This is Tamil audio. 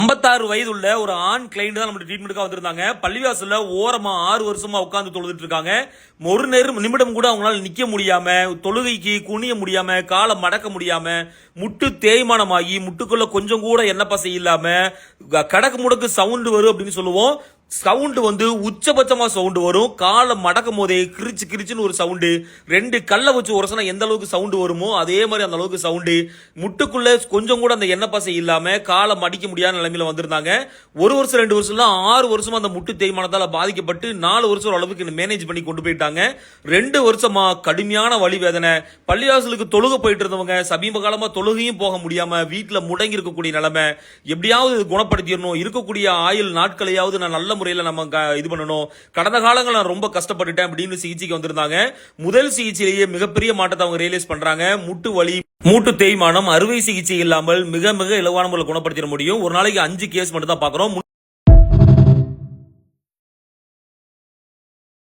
56 வயது உள்ள ஒரு ஆண் கிளைண்ட் தான் நம்ம ட்ரீட்மெண்ட்டுக்காக வந்திருந்தாங்க. பள்ளிவாசல்ல ஓரமா 6 வருஷமா உட்கார்ந்து தொழுதுட்டு இருக்காங்க. ஒரு நிமிடம் கூட அவங்களால நிக்க முடியாம, தொழுகைக்கு குனிய முடியாம, காலை மடக்க முடியாம, முட்டு தேய்மானமாகி முட்டுக்குள்ள கொஞ்சம் கூட எண்ணெய் பசை இல்லாம கடக்கு முடக்கு சவுண்ட் வரும் அப்படின்னு சொல்லுவோம். சவுண்ட் வந்து உச்சபட்சமா சவுண்ட் வரும். காலை மடக்கும் போதே கிரிச்சு கிரிச்சுன்னு ஒரு சவுண்டு. 2 கல்லை வச்சு உரசனா எந்த அளவுக்கு சவுண்ட் வருமோ அதே மாதிரி அந்த அளவுக்கு சவுண்டு. முட்டுக்குள்ள கொஞ்சம் கூட அந்த எண்ணெய் பசை இல்லாம காலை மடிக்க முடியாத நிலைமையில வந்திருந்தாங்க. 1 வருஷம் 2 வருஷம் 6 வருஷமா அந்த முட்டு தேய்மானத்தால பாதிக்கப்பட்டு 4 வருஷம் அளவுக்கு மேனேஜ் பண்ணி கொண்டு போயிட்டாங்க. 2 வருஷமா கடுமையான வலி வேதனை. பள்ளிவாசலுக்கு தொழுக போயிட்டு இருந்தவங்க சமீப காலமா தொழுகையும் போக முடியாம வீட்டுல முடங்கி இருக்கக்கூடிய நிலைமை. எப்படியாவது குணப்படுத்திடணும், இருக்கக்கூடிய ஆயுள் நாட்களையாவது நான் நல்ல முறையில் நம்ம இது பண்ணணும். கடந்த காலங்கள் நான் ரொம்ப கஷ்டப்பட்டுட்டேன் அப்படின்னு சிகிச்சைக்கு வந்திருந்தாங்க. முதல் சிகிச்சையிலேயே மிகப்பெரிய மாற்றத்தை அவங்க ரியலைஸ் பண்றாங்க. முட்டு வலி, மூட்டு தேய்மானம் அறுவை சிகிச்சை இல்லாமல் மிக மிக இலவான முறையில் குணப்படுத்திட முடியும். ஒரு நாளைக்கு 5 கேஸ் மட்டும் தான் பாக்குறோம்.